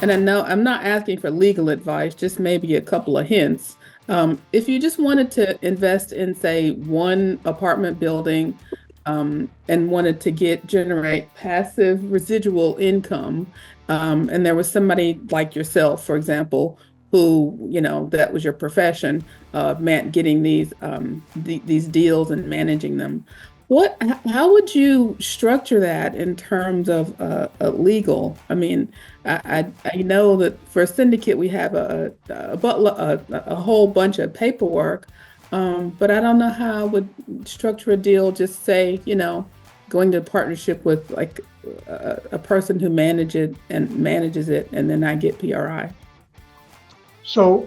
And I know I'm not asking for legal advice, just maybe a couple of hints. If you just wanted to invest in, say, one apartment building, and wanted to generate passive residual income, and there was somebody like yourself, for example, who, that was your profession, getting these deals and managing them. How would you structure that in terms of legal? I mean, I know that for a syndicate we have a whole bunch of paperwork, but I don't know how I would structure a deal. Just say, going to partnership with like a person who manages it, and then I get PRI. So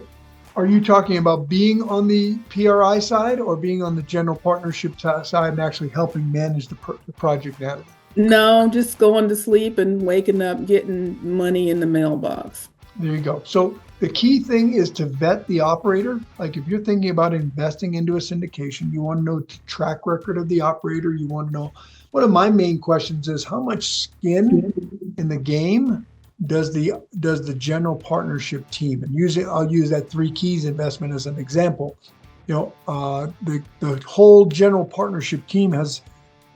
are you talking about being on the PRI side or being on the general partnership side and actually helping manage the project, Natalie? No, just going to sleep and waking up, getting money in the mailbox. There you go. So the key thing is to vet the operator. Like if you're thinking about investing into a syndication, you want to know the track record of the operator. You want to know, one of my main questions is how much skin in the game does the general partnership team? And I'll use that three keys investment as an example. The whole general partnership team has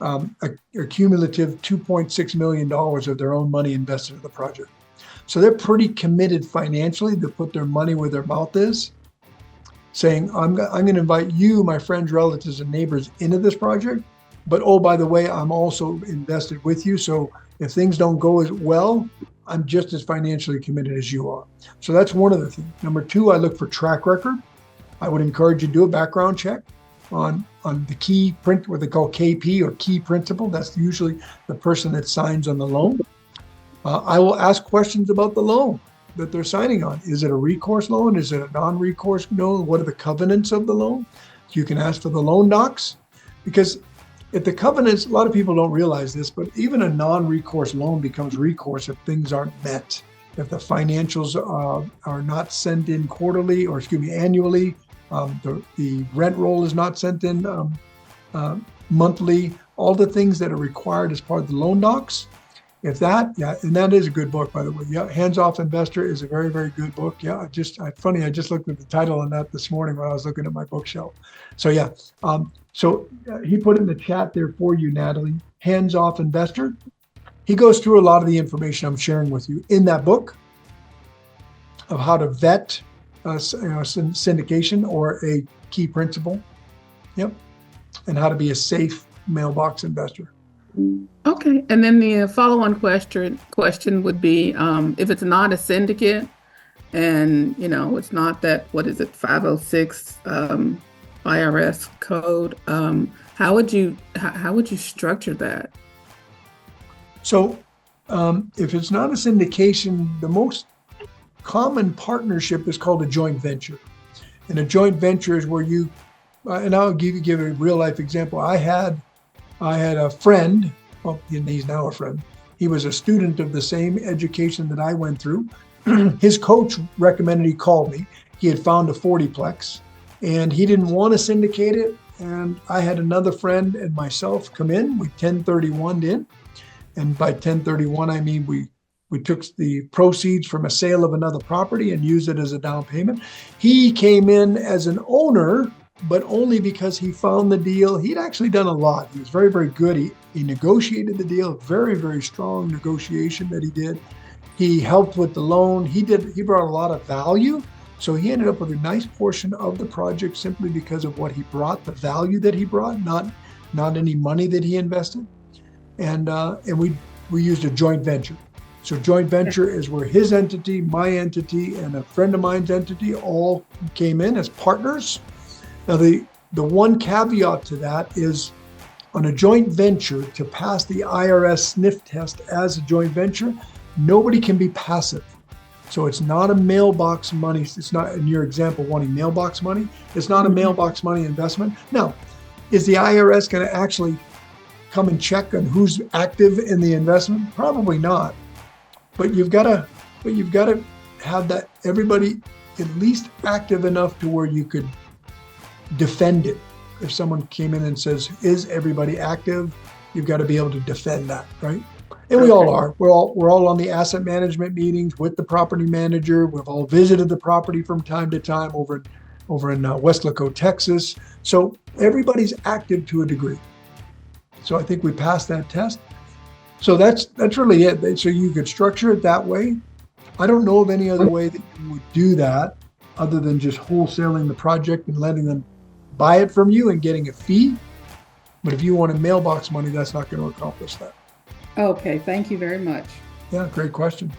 a cumulative $2.6 million of their own money invested in the project. So they're pretty committed financially to put their money where their mouth is, saying, I'm going to invite you, my friends, relatives, and neighbors into this project. But oh, by the way, I'm also invested with you. So if things don't go as well, I'm just as financially committed as you are. So that's one of the things. Number two, I look for track record. I would encourage you to do a background check on the key print, what they call KP or key principal. That's usually the person that signs on the loan. I will ask questions about the loan that they're signing on. Is it a recourse loan? Is it a non-recourse loan? What are the covenants of the loan? You can ask for the loan docs, because if the covenants, a lot of people don't realize this, but even a non-recourse loan becomes recourse if things aren't met. If the financials are not sent in quarterly, or annually, the rent roll is not sent in monthly, all the things that are required as part of the loan docs. And that is a good book, by the way. Yeah, Hands Off Investor is a very, very good book. Yeah, I just looked at the title on that this morning when I was looking at my bookshelf. So yeah, he put it in the chat there for you, Natalie. Hands Off Investor. He goes through a lot of the information I'm sharing with you in that book of how to vet syndication or a key principal. Yep, and how to be a safe mailbox investor. Okay, and then the follow-on question would be, if it's not a syndicate, and it's not that, what is it, 506 IRS code, how would you structure that? So if it's not a syndication, the most common partnership is called a joint venture. And a joint venture is where and I'll give a real life example. I had a friend, well, he's now a friend. He was a student of the same education that I went through. His coach recommended he call me. He had found a 40-plex and he didn't want to syndicate it. And I had another friend and myself come in. We 1031'd in. And by 1031, I mean we took the proceeds from a sale of another property and used it as a down payment. He came in as an owner, but only because he found the deal. He'd actually done a lot. He was very, very good. He negotiated the deal, very, very strong negotiation that he did. He helped with the loan. He brought a lot of value. So he ended up with a nice portion of the project simply because of what he brought, the value that he brought, not any money that he invested. And we used a joint venture. So joint venture is where his entity, my entity, and a friend of mine's entity all came in as partners. Now, the one caveat to that is on a joint venture, to pass the IRS sniff test as a joint venture, nobody can be passive. So it's not a mailbox money. It's not, in your example, wanting mailbox money. It's not a mailbox money investment. Now, is the IRS going to actually come and check on who's active in the investment? Probably not. But you've got to have that everybody at least active enough to where you could defend it. If someone came in and says, is everybody active? You've got to be able to defend that, right? And we all Okay. are. We're all on the asset management meetings with the property manager. We've all visited the property from time to time over in Westlaco, Texas. So everybody's active to a degree. So I think we passed that test. So that's really it. So you could structure it that way. I don't know of any other way that you would do that other than just wholesaling the project and letting them buy it from you and getting a fee. But if you want to mailbox money, that's not going to accomplish that. Okay, thank you very much. Yeah, great question.